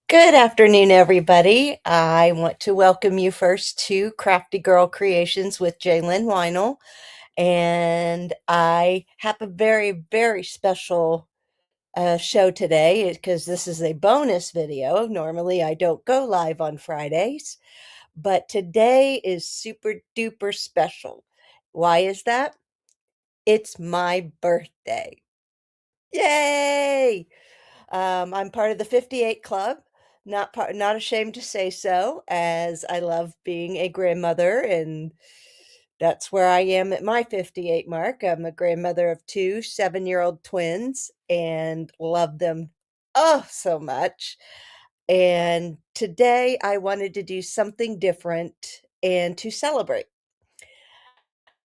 Good afternoon, everybody. I want to welcome you first to Crafty Girl Creations with Jalen Weinel. And I have a very, very special show today because this is a bonus video. Normally, I don't go live on Fridays, but today is super duper special. Why is that? It's my birthday. Yay! I'm part of the 58 Club. Not ashamed to say so, as I love being a grandmother, and that's where I am at my 58 mark. I'm a grandmother of two 7-year-old twins and love them oh so much. And today I wanted to do something different and to celebrate.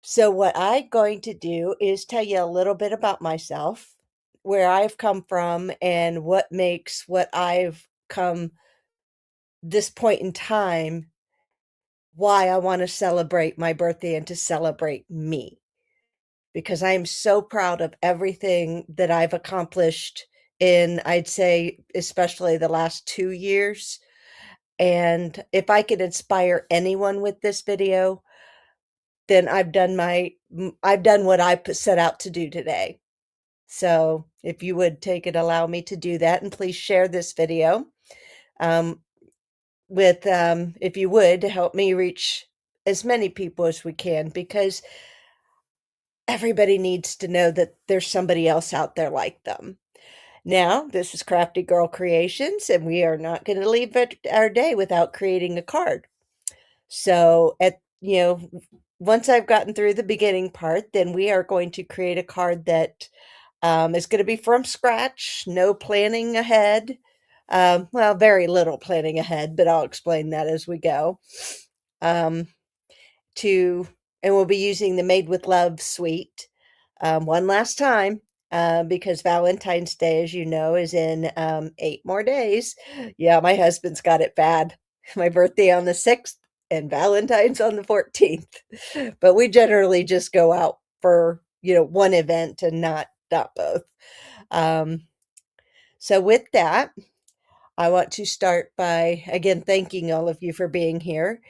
So, what I'm going to do is tell you a little bit about myself, where I've come from, and what makes what I've come this point in time why I want to celebrate my birthday and to celebrate me. Because I am so proud of everything that I've accomplished in, I'd say, especially the last 2 years. And if I could inspire anyone with this video, then I've done what set out to do today. So if you would take it, allow me to do that, and please share this video um, if you would, to help me reach as many people as we can, because everybody needs to know that there's somebody else out there like them. Now, this is Crafty Girl Creations, and we are not going to leave our day without creating a card. So once I've gotten through the beginning part, then we are going to create a card that is going to be from scratch, no planning ahead. Well, very little planning ahead, but I'll explain that as we go. Um, to and we'll be using the Made with Love suite one last time, because Valentine's Day, as you know, is in 8 more days. Yeah, my husband's got it bad. My birthday on the 6th and Valentine's on the 14th. But we generally just go out for, one event and not both. Um, so with that, I want to start by again thanking all of you for being here.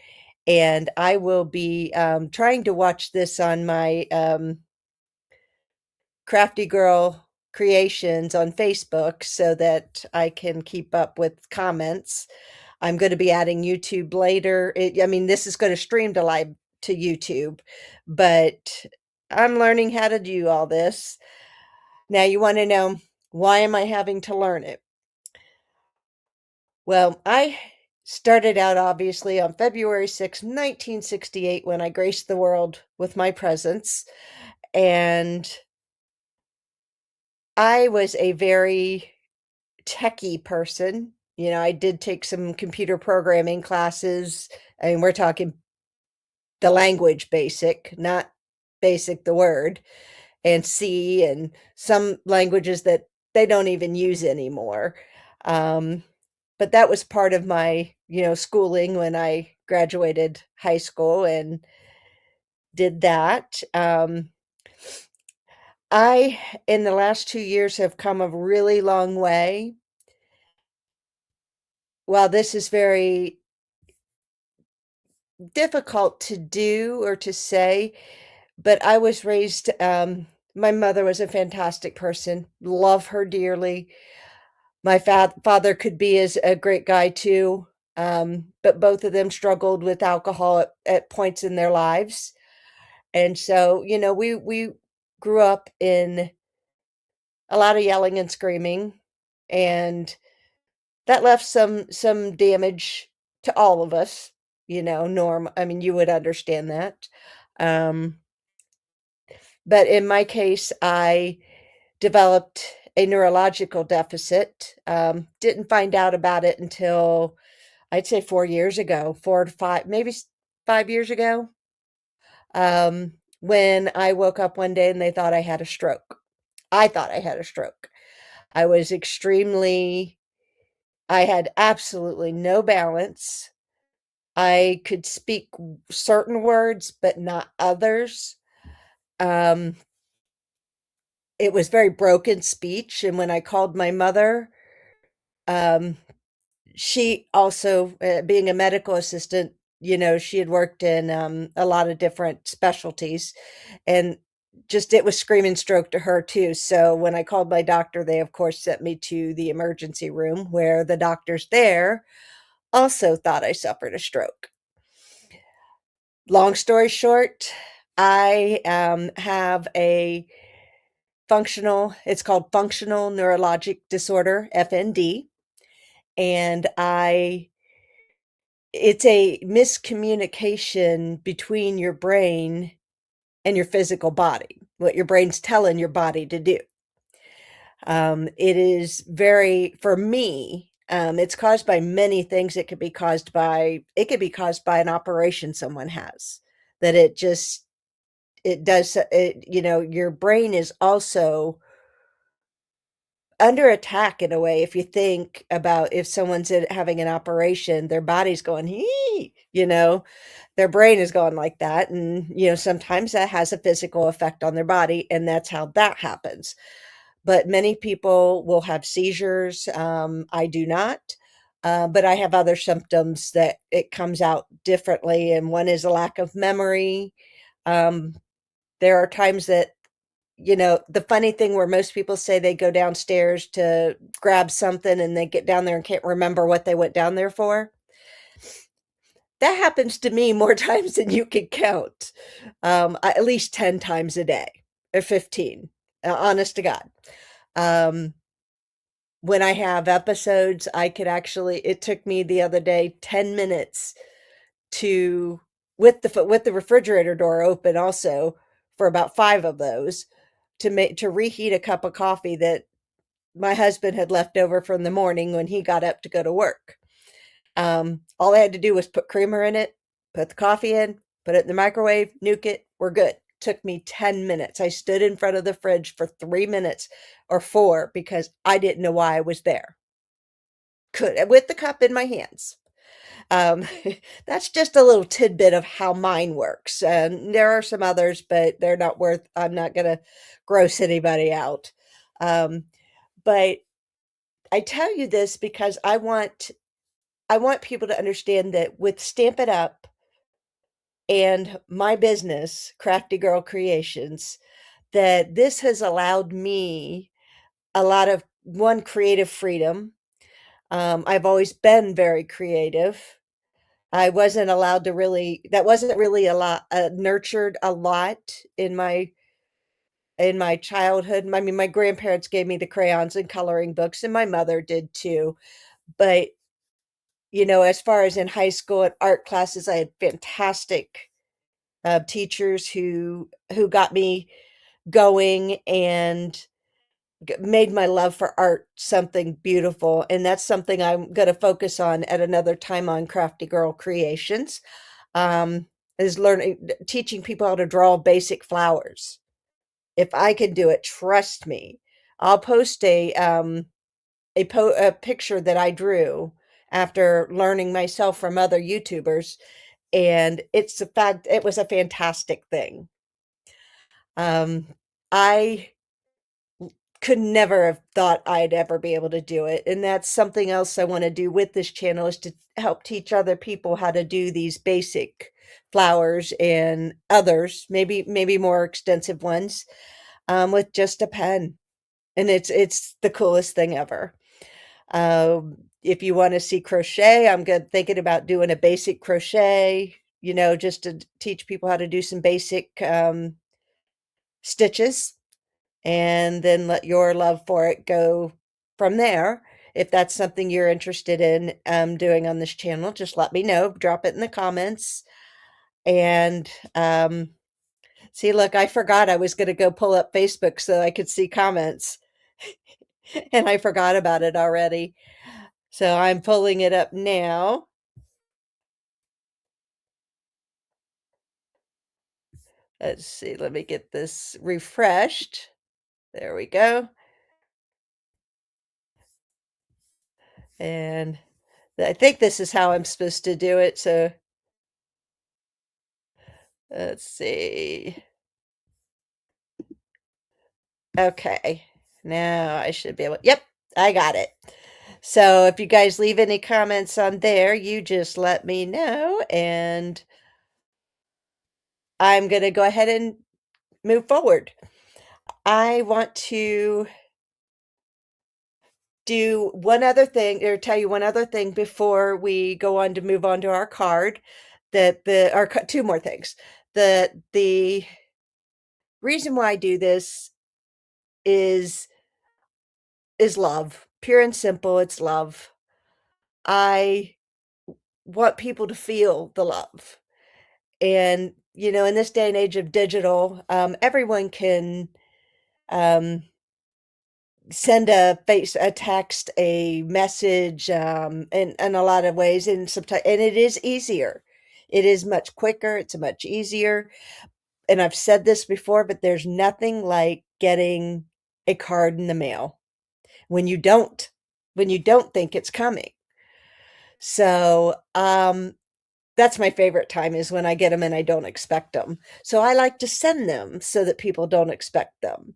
And I will be trying to watch this on my Crafty Girl Creations on Facebook so that I can keep up with comments. I'm going to be adding YouTube later. This is going to stream to live to YouTube, but I'm learning how to do all this. Now, you want to know, why am I having to learn it? Well, I started out obviously on February 6th, 1968, when I graced the world with my presence. And I was a very techie person. I did take some computer programming classes. I mean, we're talking the language basic, not basic the word, and C, and some languages that they don't even use anymore. Um, but that was part of my, schooling when I graduated high school and did that. I, in the last 2 years, have come a really long way. While this is very difficult to do or to say, but I was raised, my mother was a fantastic person, love her dearly. My father could be as a great guy too, but both of them struggled with alcohol at points in their lives. And so, we grew up in a lot of yelling and screaming, and that left some damage to all of us, Norm. I mean, you would understand that. Um, but in my case, I developed a neurological deficit. Didn't find out about it until, I'd say, 4 years ago, 4 to 5, maybe 5 years ago. When I woke up one day and they thought I had a stroke. I thought I had a stroke. I was extremely I had absolutely no balance. I could speak certain words, but not others. Um, it was very broken speech, and when I called my mother, um, she also, being a medical assistant, she had worked in, a lot of different specialties, and just it was screaming stroke to her too. So when I called my doctor, they of course sent me to the emergency room where the doctors there also thought I suffered a stroke. Long story short, I have a it's called functional neurologic disorder, FND, and it's a miscommunication between your brain and your physical body, what your brain's telling your body to do. It is for me, it's caused by many things. It could be caused by an operation someone has that it does, your brain is also under attack in a way. If you think about if someone's having an operation, their body's going, their brain is going like that. And, sometimes that has a physical effect on their body, and that's how that happens. But many people will have seizures. I do not. But I have other symptoms that it comes out differently. And one is a lack of memory. Um, there are times that, the funny thing where most people say they go downstairs to grab something and they get down there and can't remember what they went down there for. That happens to me more times than you can count. At least 10 times a day or 15, honest to God. Um, when I have episodes, it took me the other day 10 minutes to, with the refrigerator door open also, for about 5 of those, to reheat a cup of coffee that my husband had left over from the morning when he got up to go to work. All I had to do was put creamer in it, put the coffee in, put it in the microwave, nuke it, we're good. Took me 10 minutes. I stood in front of the fridge for 3 minutes or 4 because I didn't know why I was there. With the cup in my hands. Um, that's just a little tidbit of how mine works. And there are some others, but I'm not gonna gross anybody out. Um, but I tell you this because I want people to understand that with Stamp It Up and my business, Crafty Girl Creations, that this has allowed me a lot of, one, creative freedom. I've always been very creative. I wasn't allowed to really that wasn't really a lot nurtured a lot in my childhood. I mean, my grandparents gave me the crayons and coloring books, and my mother did too. But, as far as in high school and art classes, I had fantastic teachers who got me going and made my love for art something beautiful. And that's something I'm going to focus on at another time on Crafty Girl Creations. Um, is teaching people how to draw basic flowers. If I can do it, trust me. I'll post a picture that I drew after learning myself from other YouTubers, and it was a fantastic thing. Um, I could never have thought I'd ever be able to do it, and that's something else I wanna do with this channel, is to help teach other people how to do these basic flowers and others, maybe more extensive ones, with just a pen, and it's the coolest thing ever. If you wanna see crochet, I'm good thinking about doing a basic crochet, just to teach people how to do some basic, stitches, and then let your love for it go from there. If that's something you're interested in, doing on this channel, just let me know, drop it in the comments, and, see, look, I forgot I was gonna go pull up Facebook so I could see comments, and I forgot about it already. So I'm pulling it up now. Let's see, let me get this refreshed. There we go. And I think this is how I'm supposed to do it, so let's see. Okay. Now I should be able, yep, I got it. So if you guys leave any comments on there, you just let me know, and I'm going to go ahead and move forward. I want to do one other thing, or tell you one other thing before we go on to move on to our card. Two more things. The reason why I do this is love. Pure and simple, it's love. I want people to feel the love. And, in this day and age of digital, everyone can um, send a text, a message, in a lot of ways, and sometimes, and it is easier. It is much quicker. It's much easier. And I've said this before, but there's nothing like getting a card in the mail when you don't think it's coming. So, that's my favorite time, is when I get them and I don't expect them. So I like to send them so that people don't expect them.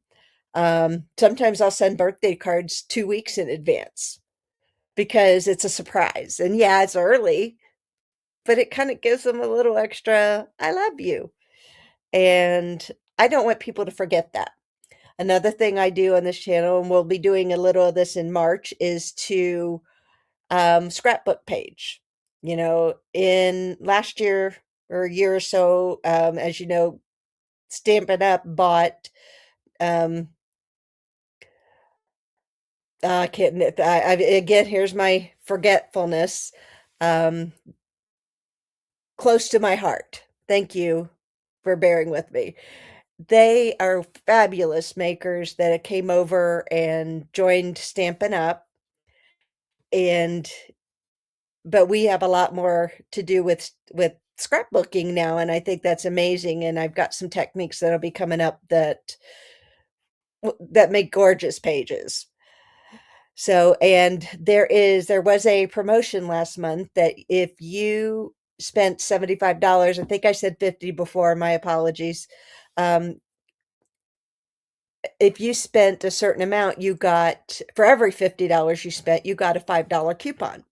Sometimes I'll send birthday cards 2 weeks in advance because it's a surprise. And yeah, it's early, but it kind of gives them a little extra, I love you. And I don't want people to forget that. Another thing I do on this channel, and we'll be doing a little of this in March, is to scrapbook page. In last year or a year or so, as you know, Stampin' Up! Bought, um, I can't, again, here's my forgetfulness, um, close to my heart. Thank you for bearing with me. They are fabulous makers that came over and joined Stampin' Up! And but we have a lot more to do with scrapbooking now, and I think that's amazing. And I've got some techniques that'll be coming up that make gorgeous pages. So, and there was a promotion last month that if you spent $75, I think I said 50 before, my apologies. Um, if you spent a certain amount, you got, for every $50 you spent, you got a $5 coupon.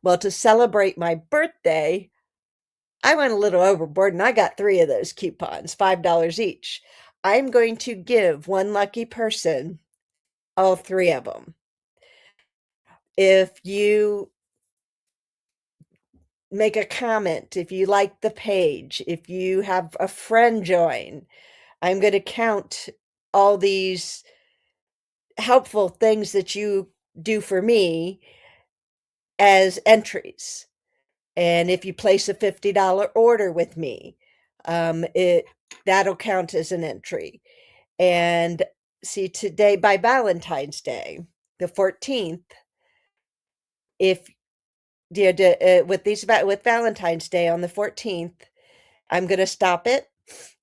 Well, to celebrate my birthday, I went a little overboard and I got 3 of those coupons, $5 each. I'm going to give one lucky person all 3 of them. If you make a comment, if you like the page, if you have a friend join, I'm going to count all these helpful things that you do for me as entries. And if you place a $50 order with me, it that'll count as an entry. And see, today, by Valentine's Day, the 14th, if with Valentine's Day on the 14th, I'm going to stop it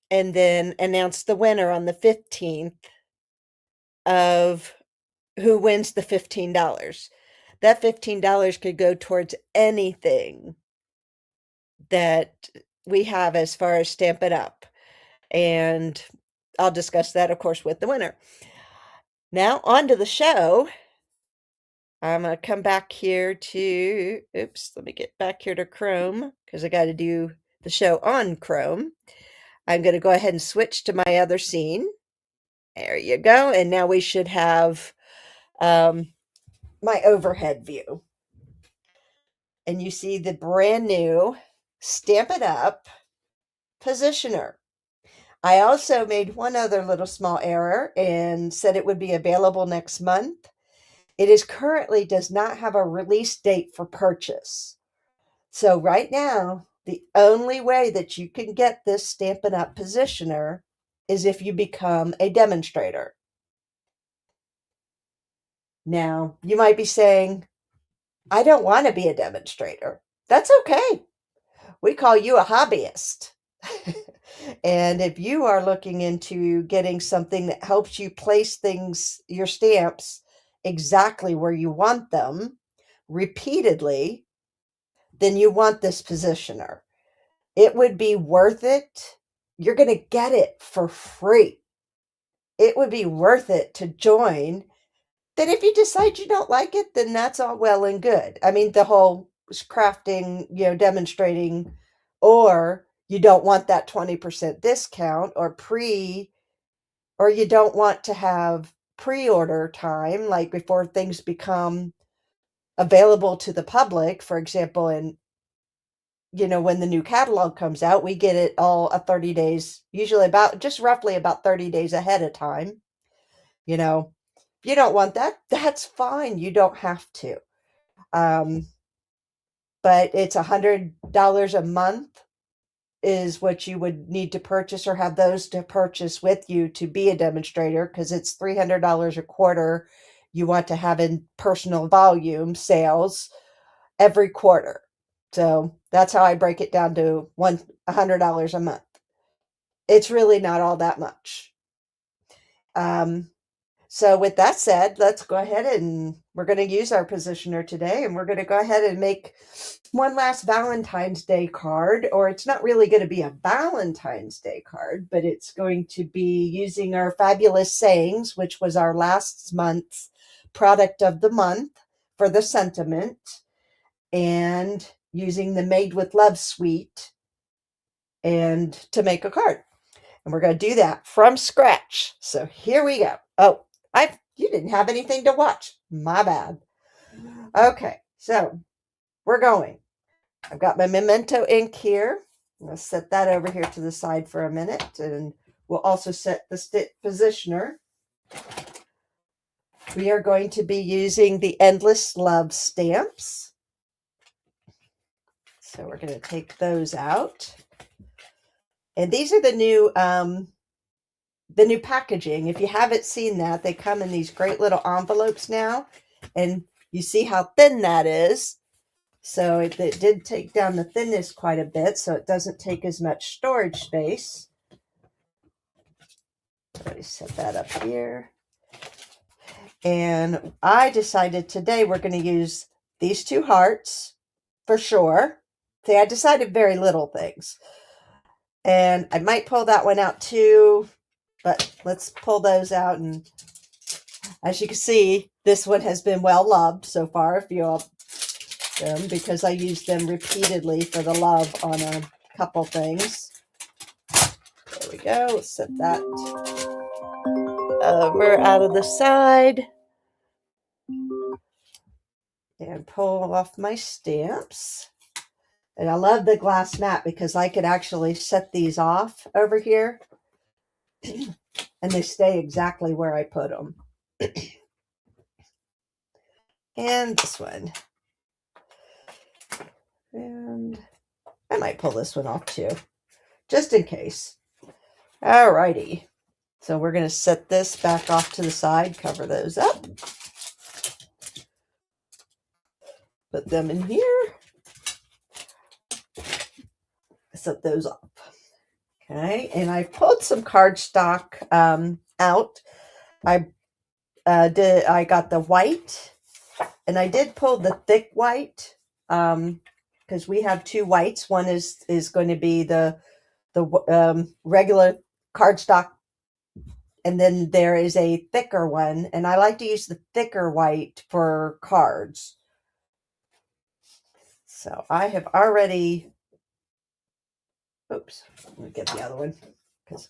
and then announce the winner on the 15th of who wins the $15. That $15 could go towards anything that we have as far as Stampin' Up! And I'll discuss that, of course, with the winner. Now, on to the show. I'm going to come back here to, oops, let me get back here to Chrome because I got to do the show on Chrome. I'm going to go ahead and switch to my other scene. There you go. And now we should have my overhead view. And you see the brand new Stampin' Up! Positioner. I also made one other little small error and said it would be available next month. It is currently does not have a release date for purchase. So right now, the only way that you can get this Stampin' Up! Positioner is if you become a demonstrator. Now, you might be saying, I don't want to be a demonstrator. That's okay. We call you a hobbyist. And if you are looking into getting something that helps you place your stamps exactly where you want them repeatedly, then you want this positioner. It would be worth it. You're going to get it for free. It would be worth it to join then if you decide you don't like it, then that's all well and good. I mean, the whole crafting, demonstrating, or you don't want that 20% discount or you don't want to have pre-order time, like before things become available to the public. For example, when the new catalog comes out, we get it all 30 days, usually roughly about 30 days ahead of time. If you don't want that, that's fine. You don't have to. Um, but it's $100 a month is what you would need to purchase or have those to purchase with you to be a demonstrator, because it's $300 a quarter you want to have in personal volume sales every quarter. So that's how I break it down to $100 a month. It's really not all that much. So with that said, let's go ahead and we're going to use our positioner today, and we're going to go ahead and make one last Valentine's Day card, or it's not really going to be a Valentine's Day card, but it's going to be using our Fabulous Sayings, which was our last month's product of the month for the sentiment, and using the Made with Love suite and to make a card. And we're going to do that from scratch. So here we go. Oh, you didn't have anything to watch. My bad. Okay, so we're going. I've got my Memento ink here. I'm going to set that over here to the side for a minute, and we'll also set the positioner. We are going to be using the Endless Love stamps. So we're going to take those out. And these are the new packaging. If you haven't seen that, they come in these great little envelopes now, and you see how thin that is. So it did take down the thinness quite a bit, so it doesn't take as much storage space. Let me set that up here. And I decided today we're going to use these two hearts for sure. See, I decided very little things. And I might pull that one out too, but let's pull those out. And as you can see, this one has been well loved so far, if you all them, because I used them repeatedly for the love on a couple things. There we go. Let's set that over out of the side and pull off my stamps. And I love the glass mat because I could actually set these off over here and they stay exactly where I put them. And this one. And I might pull this one off too, just in case. Alrighty. So we're going to set this back off to the side, cover those up. Put them in here. Set those up. Okay, and I pulled some cardstock out. I got the white, and I did pull the thick white because we have two whites. One is going to be the regular cardstock, and then there is a thicker one, and I like to use the thicker white for cards. So I have already, oops, let me get the other one, because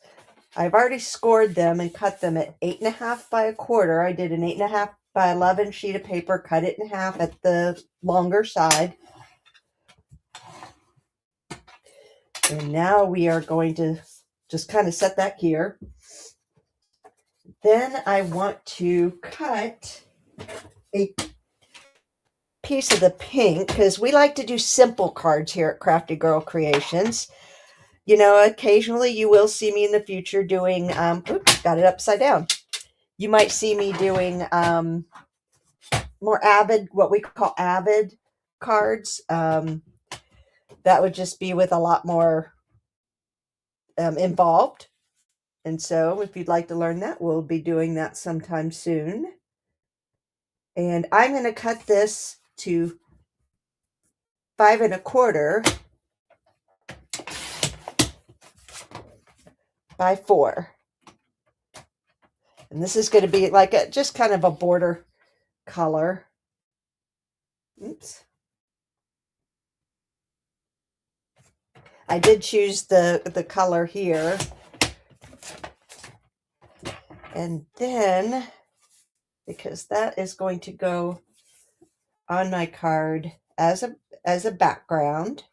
I've already scored them and cut them at 8.5 by a quarter. I did an 8.5 by 11 sheet of paper, cut it in half at the longer side. And now we are going to just kind of set that here. Then I want to cut a piece of the pink, because we like to do simple cards here at Crafty Girl Creations. You know, occasionally you will see me in the future doing, oops, got it upside down. You might see me doing more avid, what we call avid cards. That would just be with a lot more involved. And so if you'd like to learn that, we'll be doing that sometime soon. And I'm going to cut this to 5 1/4 by 4. And this is going to be like just kind of a border color. Oops. I did choose the color here. And then, because that is going to go on my card as a background.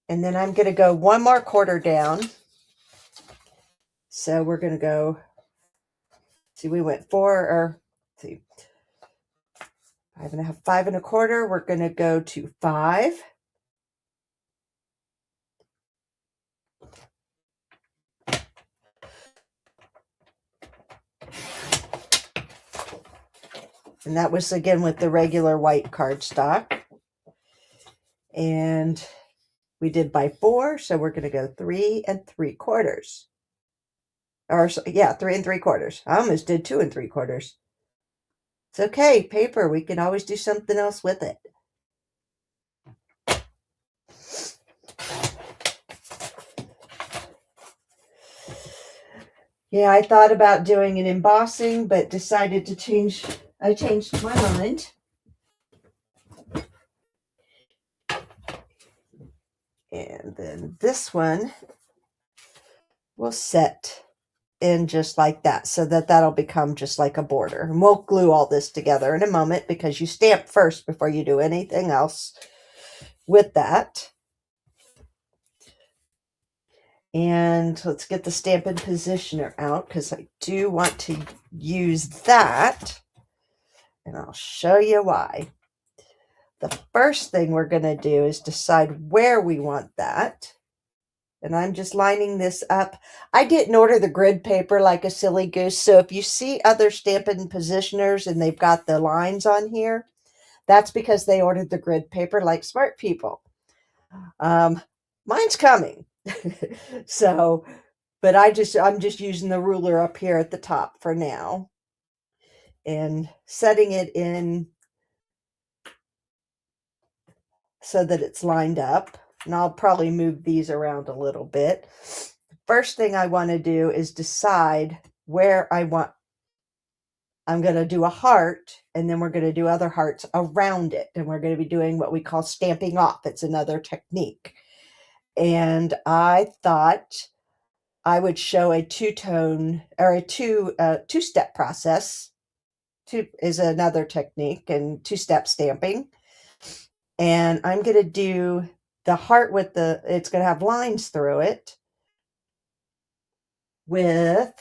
And then I'm going to go one more quarter down. So we're going to go, see, we went 5 and a half, 5 and a quarter. We're going to go to 5. And that was again with the regular white cardstock. And we did by 4, so we're going to go 3 3/4. Or yeah, 3 3/4. I almost did 2 3/4. It's okay, paper. We can always do something else with it. Yeah, I thought about doing an embossing, but decided to change. I changed my mind. And then this one will set in just like that, so that'll become just like a border. And we'll glue all this together in a moment because you stamp first before you do anything else with that. And let's get the Stampin' Positioner out because I do want to use that. And I'll show you why. The first thing we're going to do is decide where we want that. And I'm just lining this up. I didn't order the grid paper like a silly goose. So if you see other Stampin' Positioners and they've got the lines on here, that's because they ordered the grid paper like smart people. Mine's coming. So, but I'm just using the ruler up here at the top for now and setting it in so that it's lined up. And I'll probably move these around a little bit. First thing I want to do is decide where I'm going to do a heart, and then we're going to do other hearts around it. And we're going to be doing what we call stamping off. It's another technique. And I thought I would show a two-tone or a two-step process. Two is another technique, and two-step stamping. And I'm going to do the heart with it's going to have lines through it with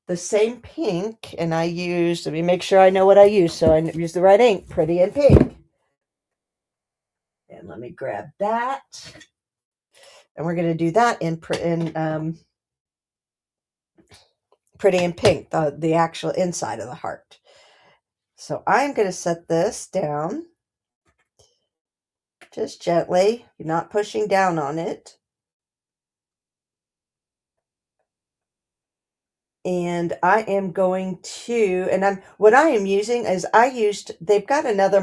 the same pink. And let me make sure I know what I use. So I use the right ink, Pretty in Pink. And let me grab that. And we're going to do that in Pretty in Pink, the actual inside of the heart. So I'm going to set this down just gently. You're not pushing down on it. And I am going to, what I am using is they've got another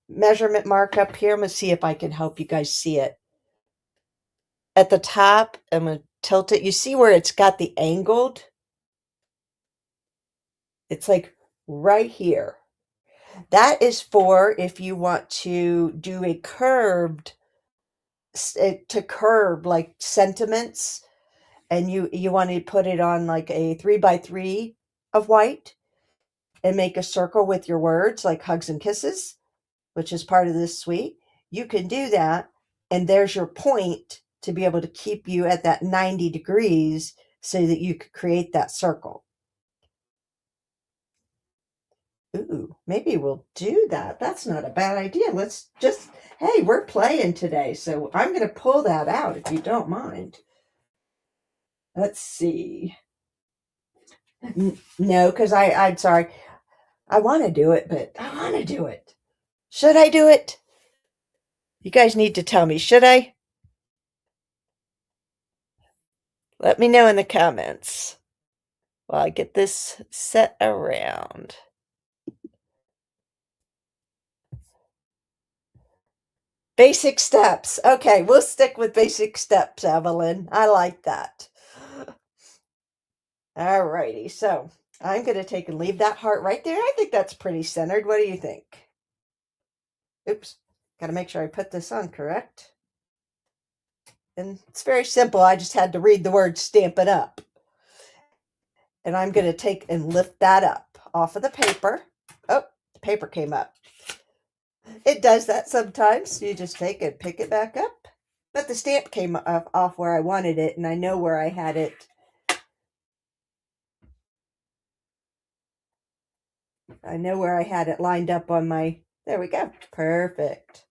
measurement mark up here. I'm going to see if I can help you guys see it. At the top, I'm going to tilt it. You see where it's got the angled? It's like right here. That is for if you want to do a curb like sentiments, and you want to put it on like a 3x3 of white and make a circle with your words like hugs and kisses, which is part of this suite. You can do that, and there's your point to be able to keep you at that 90 degrees so that you could create that circle. Ooh, maybe we'll do that. That's not a bad idea. Hey, we're playing today, so I'm going to pull that out if you don't mind. Let's see. No, because I'm sorry. I want to do it, but I want to do it. Should I do it? You guys need to tell me. Should I? Let me know in the comments while I get this set around. Basic steps. Okay, we'll stick with basic steps, Evelyn. I like that. All righty, so I'm going to take and leave that heart right there. I think that's pretty centered. What do you think? Oops, got to make sure I put this on correct. And it's very simple. I just had to read the word Stampin' Up. And I'm going to take and lift that up off of the paper. Oh, the paper came up. It does that sometimes. You just take it, pick it back up. But the stamp came off where I wanted it, and I know where I had it. I know where I had it lined up on my, there we go. Perfect.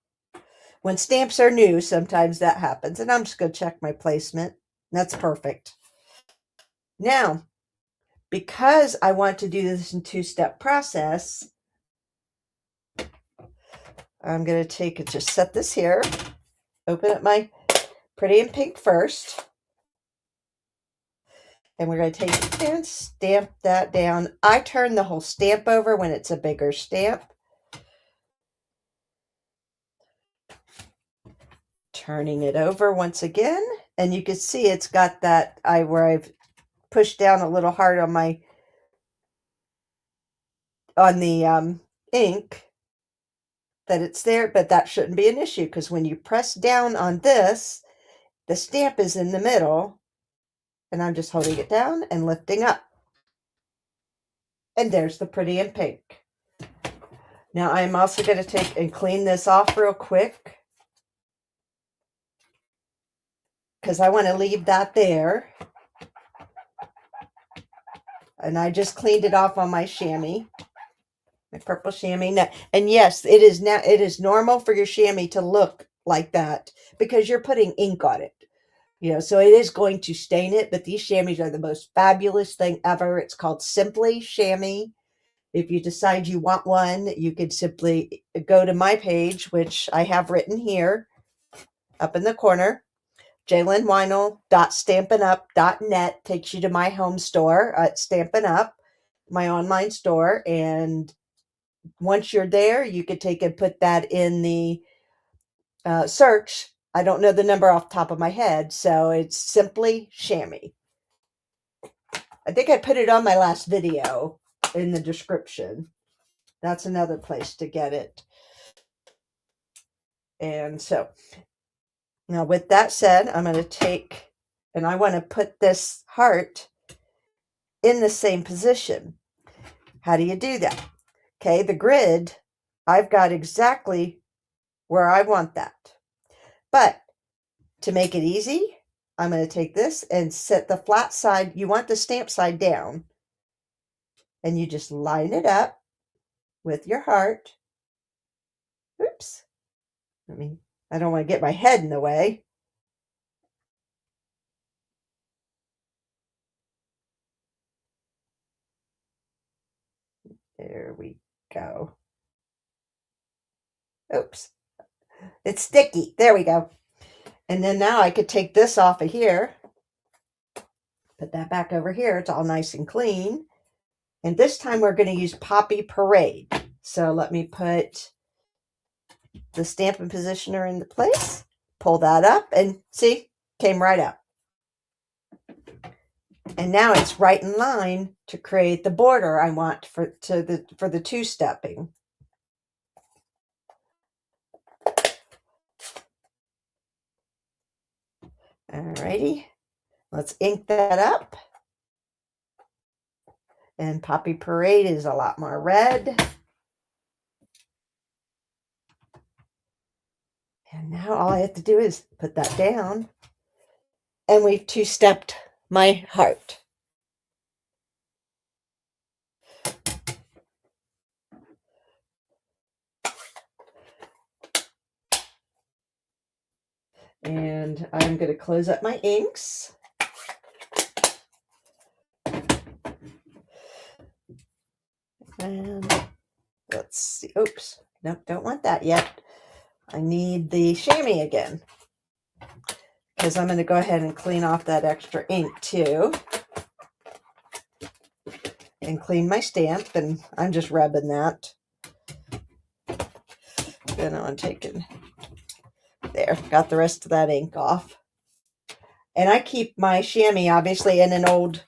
When stamps are new, sometimes that happens. And I'm just going to check my placement. That's perfect. Now, because I want to do this in two-step process, I'm going to take and just set this here. Open up my Pretty in Pink first. And we're going to take and stamp that down. I turn the whole stamp over when it's a bigger stamp. Turning it over once again. And you can see it's got that where I've pushed down a little hard on my ink, that it's there, but that shouldn't be an issue because when you press down on this, the stamp is in the middle, and I'm just holding it down and lifting up. And there's the Pretty in Pink. Now I'm also going to take and clean this off real quick because I want to leave that there. And I just cleaned it off on my chamois, my purple chamois. And yes, it is normal for your chamois to look like that because you're putting ink on it. So it is going to stain it, but these chamois are the most fabulous thing ever. It's called Simply Chamois. If you decide you want one, you could simply go to my page, which I have written here up in the corner. JaylenWeinel.stampinup.net takes you to my home store at Stampin' Up, my online store. And once you're there, you could take and put that in the search. I don't know the number off the top of my head, so it's Simply Chamois. I think I put it on my last video in the description. That's another place to get it. And so, now with that said, I'm going to take, and I want to put this heart in the same position. How do you do that? Okay, the grid, I've got exactly where I want that. But to make it easy, I'm going to take this and set the flat side. You want the stamp side down. And you just line it up with your heart. Oops. I don't want to get my head in the way. There we go. Oops. It's sticky. There we go. And then now I could take this off of here. Put that back over here. It's all nice and clean. And this time we're going to use Poppy Parade. So let me put the Stampin' Positioner into place. Pull that up and see, came right up. And now it's right in line to create the border I want for the two-stepping. Alrighty, let's ink that up. And Poppy Parade is a lot more red. And now all I have to do is put that down. And we've two-stepped my heart. And I'm going to close up my inks. And let's see. Oops. Nope, don't want that yet. I need the chamois again, because I'm going to go ahead and clean off that extra ink too. And clean my stamp, and I'm just rubbing that. Then I'm taking, there, got the rest of that ink off. And I keep my chamois obviously in an old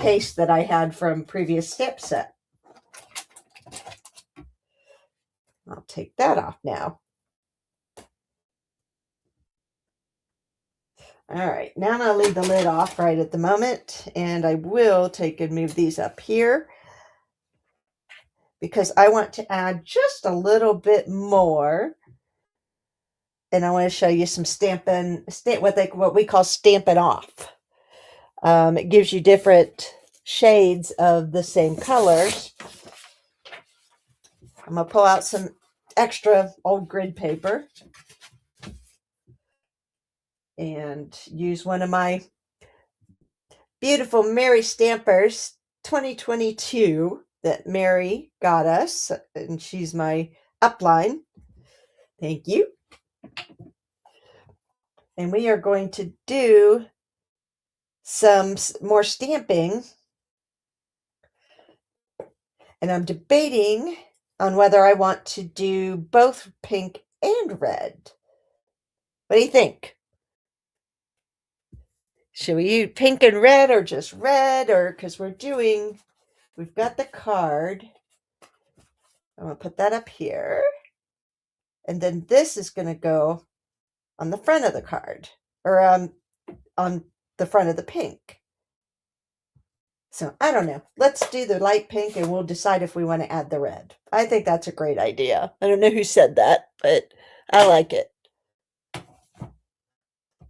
case that I had from previous stamp set. I'll take that off now. All right, now I'm going to leave the lid off right at the moment, and I will take and move these up here because I want to add just a little bit more. And I want to show you some what we call stamping off. It gives you different shades of the same colors. I'm going to pull out some extra old grid paper and use one of my beautiful Mary Stampers 2022 that Mary got us, and she's my upline. Thank you. And we are going to do some more stamping, and I'm debating on whether I want to do both pink and red. What do you think? Should we use pink and red or just red? Or because we've got the card. I'm going to put that up here. And then this is going to go on the front of the card, or on the front of the pink. So I don't know. Let's do the light pink and we'll decide if we want to add the red. I think that's a great idea. I don't know who said that, but I like it.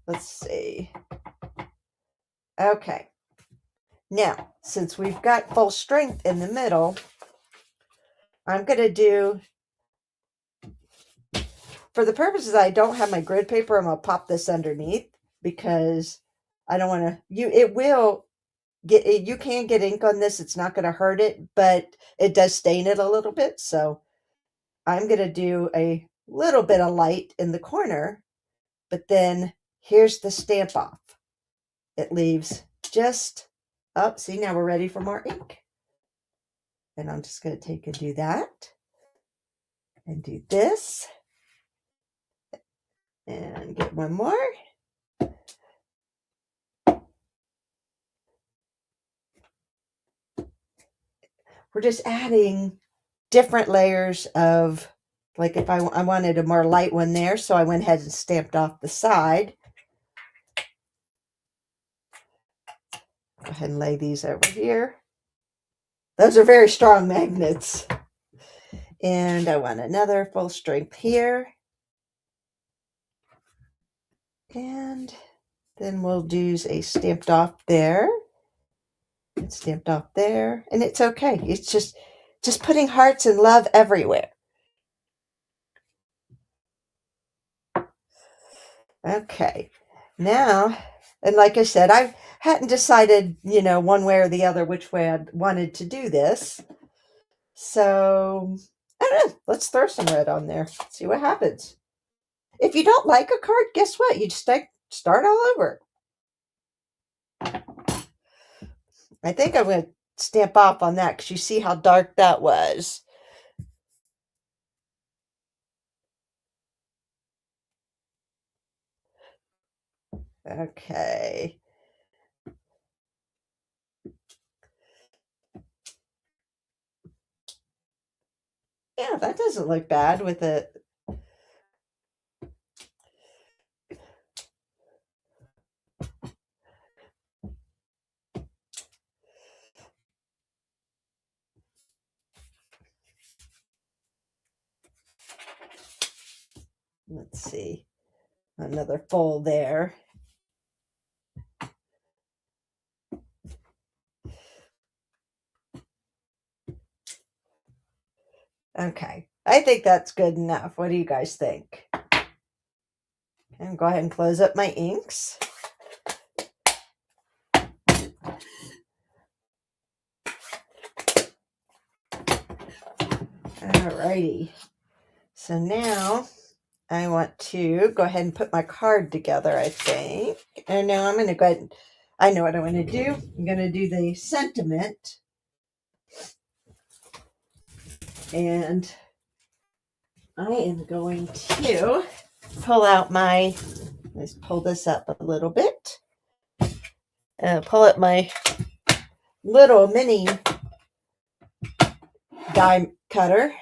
Let's see. Okay. Now, since we've got full strength in the middle, I'm going to do, for the purposes I don't have my grid paper, I'm going to pop this underneath because I don't want to, you can get ink on this. It's not going to hurt it, but it does stain it a little bit. So I'm going to do a little bit of light in the corner, but then here's the stamp off. It leaves just up. See, now we're ready for more ink. And I'm just going to take and do that and do this and get one more. We're just adding different layers of, like if I wanted a more light one there, so I went ahead and stamped off the side. Go ahead and lay these over here. Those are very strong magnets. And I want another full strength here. And then we'll do a stamped off there. It's stamped off there. And it's okay. It's just putting hearts and love everywhere. Okay. Now, and like I said, I hadn't decided, one way or the other which way I wanted to do this. So, I don't know. Let's throw some red on there. See what happens. If you don't like a card, guess what? You just start all over. I think I'm going to stamp off on that because you see how dark that was. Okay. Yeah, that doesn't look bad with it. Let's see. Another full there. Okay, I think that's good enough. What do you guys think? And go ahead and close up my inks. Alrighty. So now I want to go ahead and put my card together, I think. And now I'm going to go ahead and, I know what I'm going to do. I'm going to do the sentiment. And I am going to pull out let's pull this up a little bit. Pull up my little mini die cutter.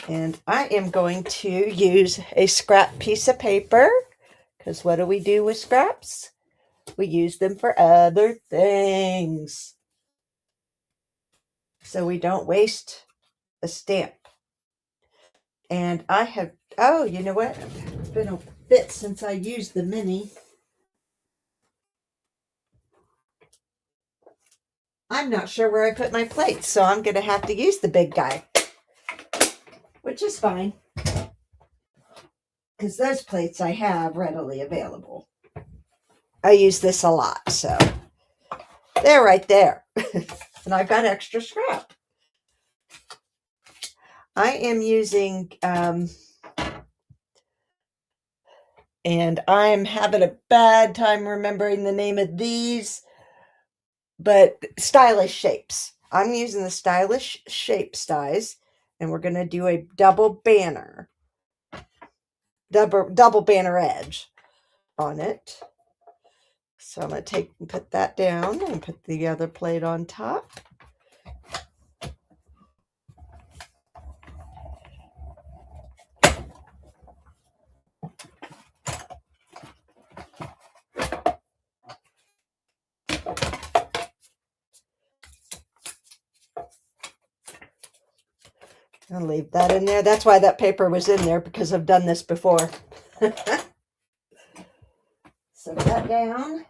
And I am going to use a scrap piece of paper, because what do we do with scraps? We use them for other things. So we don't waste a stamp. And I have, oh, you know what? It's been a bit since I used the mini. I'm not sure where I put my plates, so I'm going to have to use the big guy, which is fine, because those plates I have readily available. I use this a lot, so they're right there. And I've got extra scrap. I am using, and I'm having a bad time remembering the name of these, but Stylish Shapes. I'm using the Stylish Shapes dies, and we're going to do a double banner edge on it. So I'm going to put that down and put the other plate on top. I'll leave that in there. That's why that paper was in there, because I've done this before. Set that down.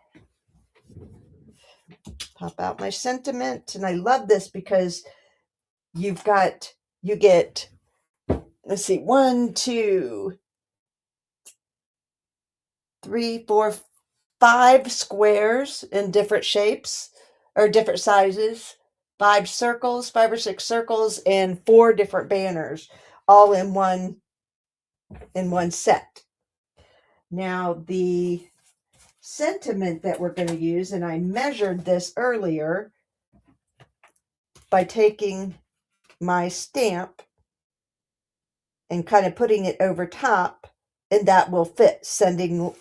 Pop out my sentiment. And I love this because you get, let's see, 1, 2, 3, 4, 5 squares in different shapes or different sizes, 5 circles, 5 or 6 circles, and 4 different banners, all in one set. Now the sentiment that we're going to use, and I measured this earlier by taking my stamp and kind of putting it over top, and that will fit sending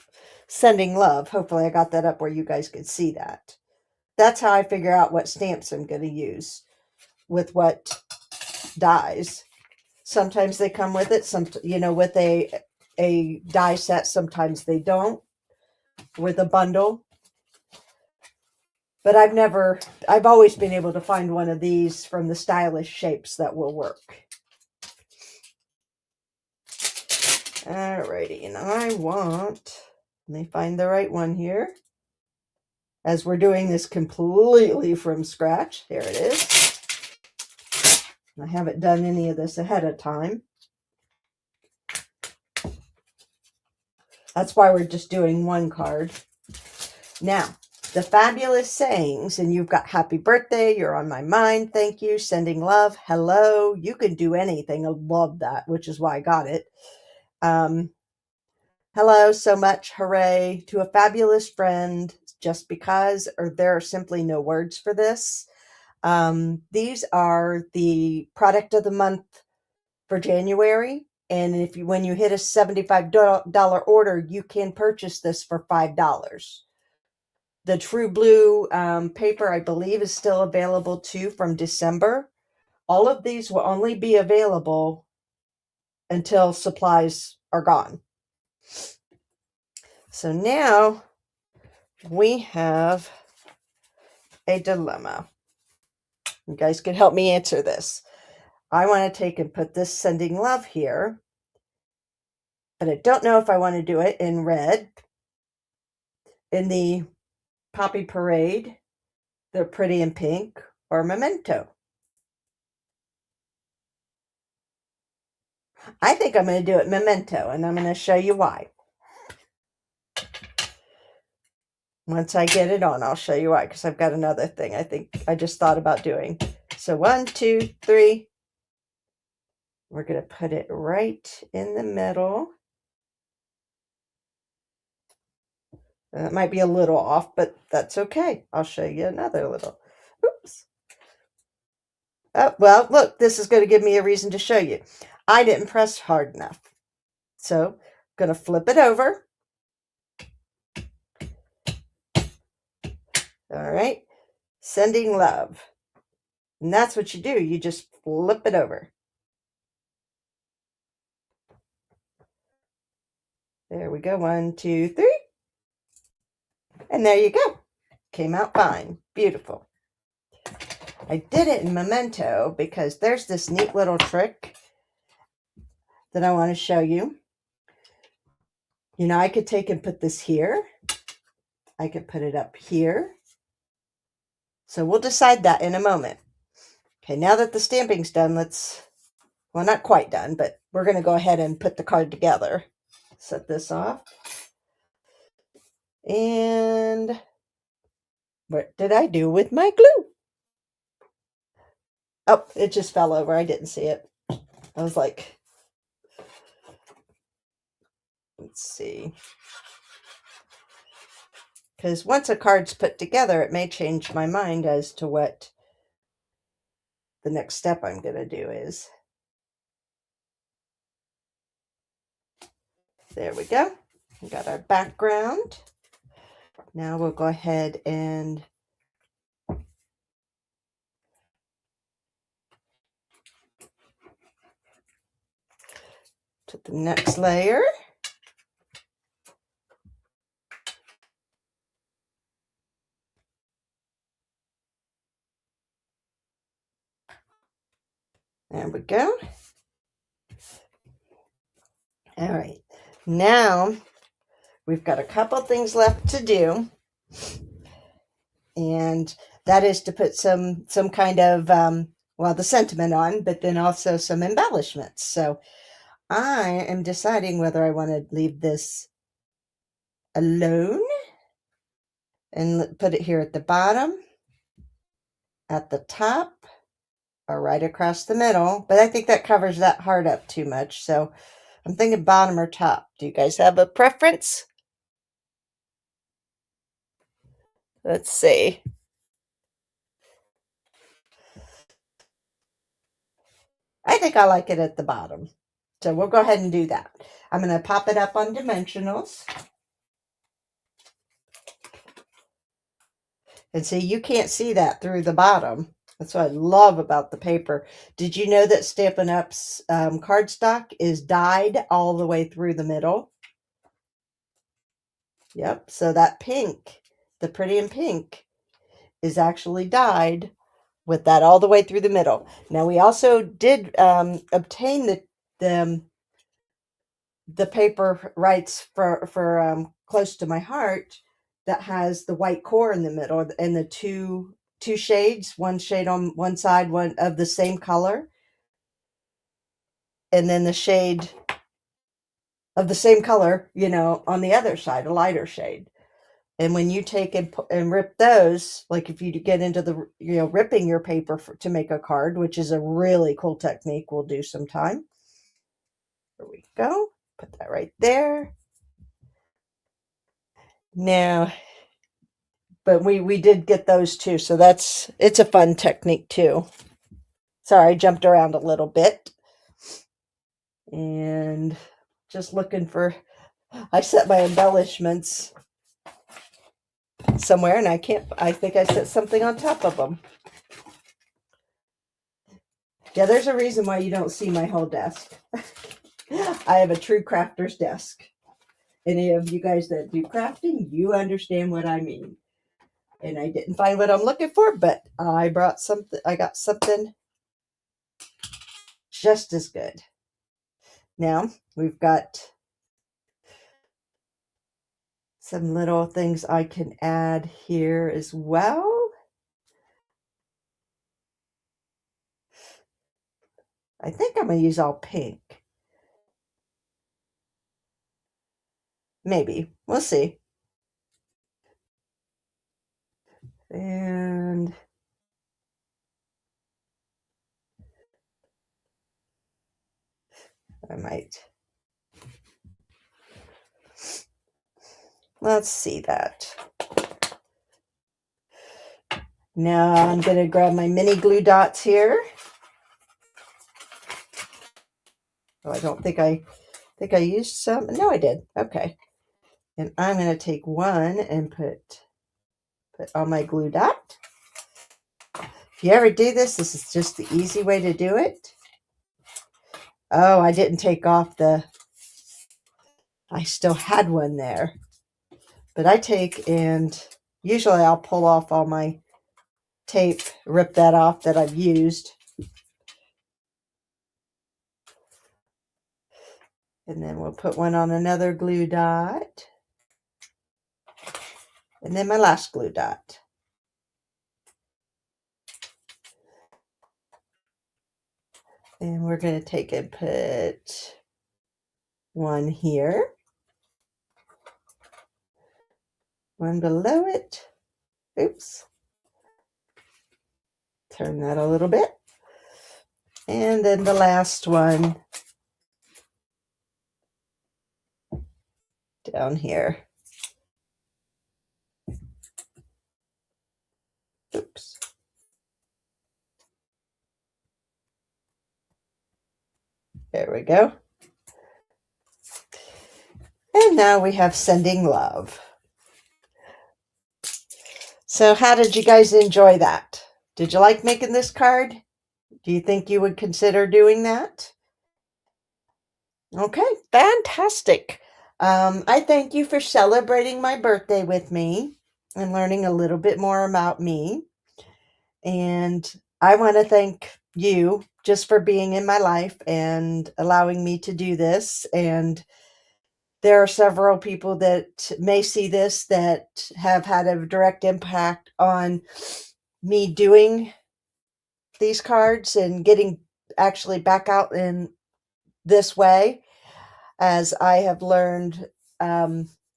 love. Hopefully I got that up where you guys could see that. That's how I figure out what stamps I'm going to use with what dies. Sometimes they come with it, with a die set. Sometimes they don't, with a bundle. But I've always been able to find one of these from the Stylish Shapes that will work. Alrighty, and let me find the right one here. As we're doing this completely from scratch, here it is. I haven't done any of this ahead of time. That's why we're just doing one card. Now, the fabulous sayings, and you've got happy birthday, you're on my mind, thank you, sending love, hello, you can do anything. I love that, which is why I got it. Hello, so much, hooray, to a fabulous friend, just because, or there are simply no words for this. These are the product of the month for January. And when you hit a $75 order, you can purchase this for $5. The True Blue paper, I believe, is still available too from December. All of these will only be available until supplies are gone. So now we have a dilemma. You guys can help me answer this. I want to take and put this sending love here, but I don't know if I want to do it in red, in the Poppy Parade, the Pretty in Pink, or Memento. I think I'm going to do it Memento, and I'm going to show you why. Once I get it on, I'll show you why, because I've got another thing I think I just thought about doing. So 1, 2, 3. We're going to put it right in the middle. That might be a little off, but that's okay. I'll show you another little. Oops. Oh, well, look, this is going to give me a reason to show you. I didn't press hard enough. So I'm going to flip it over. All right. Sending love. And that's what you do. You just flip it over. There we go. 1, 2, 3. And there you go. Came out fine. Beautiful. I did it in Memento because there's this neat little trick that I want to show you. You know, I could take and put this here. I could put it up here. So we'll decide that in a moment. Okay, now that the stamping's done, well, not quite done, but we're going to go ahead and put the card together. Set this off. And what did I do with my glue? Oh, it just fell over. I didn't see it. I was like, let's see. Because once a card's put together, it may change my mind as to what the next step I'm going to do is. There we go. We got our background. Now we'll go ahead and put the next layer. There we go. All right. Now we've got a couple things left to do. And that is to put some kind of, well, the sentiment on, but then also some embellishments. So I am deciding whether I want to leave this alone and put it here at the bottom, at the top, or right across the middle. But I think that covers that heart up too much. So I'm thinking bottom or top. Do you guys have a preference? Let's see. I think I like it at the bottom. So we'll go ahead and do that. I'm going to pop it up on dimensionals. And see, you can't see that through the bottom. That's what I love about the paper. Did you know that Stampin' Up's cardstock is dyed all the way through the middle? Yep, so that pink, the pretty in pink, is actually dyed with that all the way through the middle. Now, we also did obtain the paper rights for Close to My Heart that has the white core in the middle and the two shades, one shade on one side, one of the same color, and then the shade of the same color, you know, on the other side, a lighter shade. And when you take and rip those, like if you get into the, you know, ripping your paper to make a card, which is a really cool technique we'll do sometime. There we go. Put that right there. Now, but we did get those too, so it's a fun technique too. Sorry, I jumped around a little bit. And just looking for, I set my embellishments somewhere and I think I set something on top of them. Yeah, there's a reason why you don't see my whole desk. I have a true crafter's desk. Any of you guys that do crafting, you understand what I mean. And I didn't find what I'm looking for, but I got something just as good. Now, we've got some little things I can add here as well. I think I'm going to use all pink. Maybe. We'll see. And I might. Let's see that. Now I'm going to grab my mini glue dots here. Oh, I don't think I used some. No, I did. Okay. And I'm going to take one and put Put on my glue dot. If you ever do this, this is just the easy way to do it. Oh, I didn't take off I still had one there. But I take and usually I'll pull off all my tape, rip that off that I've used. And then we'll put one on another glue dot. And then my last glue dot. And we're going to take and put one here. One below it. Oops. Turn that a little bit. And then the last one down here. Oops. There we go. And now we have sending love. So how did you guys enjoy that? Did you like making this card? Do you think you would consider doing that? Okay, fantastic. I thank you for celebrating my birthday with me and learning a little bit more about me. And I want to thank you just for being in my life and allowing me to do this. And there are several people that may see this that have had a direct impact on me doing these cards and getting actually back out in this way, as I have learned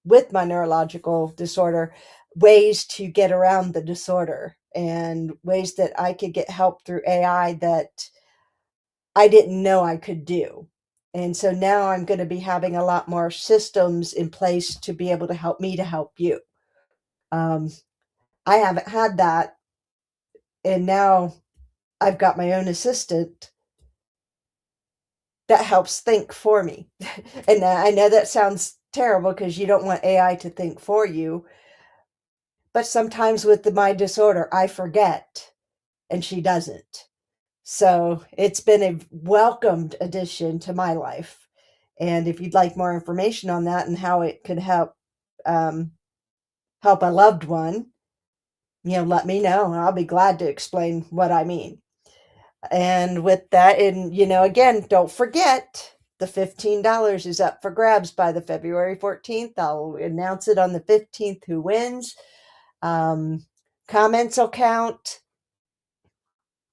with my neurological disorder, ways to get around the disorder and ways that I could get help through AI that I didn't know I could do. And so now I'm going to be having a lot more systems in place to be able to help me to help you. I haven't had that. And now I've got my own assistant that helps think for me. And I know that sounds terrible because you don't want AI to think for you. But sometimes with my disorder, I forget and she doesn't. So it's been a welcomed addition to my life. And if you'd like more information on that and how it could help help a loved one, let me know and I'll be glad to explain what I mean. And with that, and again, don't forget the $15 is up for grabs by the February 14th. I'll announce it on the 15th who wins. Comments will count.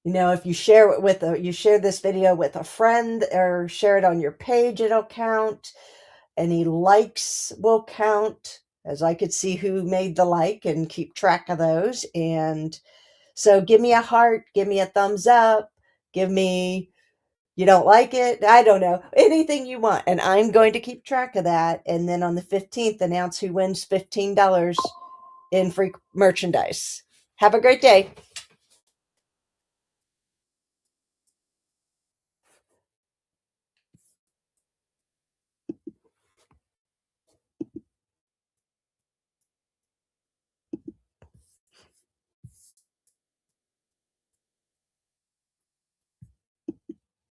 If you share it you share this video with a friend or share it on your page, it'll count. Any likes will count, as I could see who made the like and keep track of those. And so give me a heart, give me a thumbs up, give me, you don't like it, I don't know, anything you want. And I'm going to keep track of that. And then on the 15th, announce who wins $15 in free merchandise. Have a great day.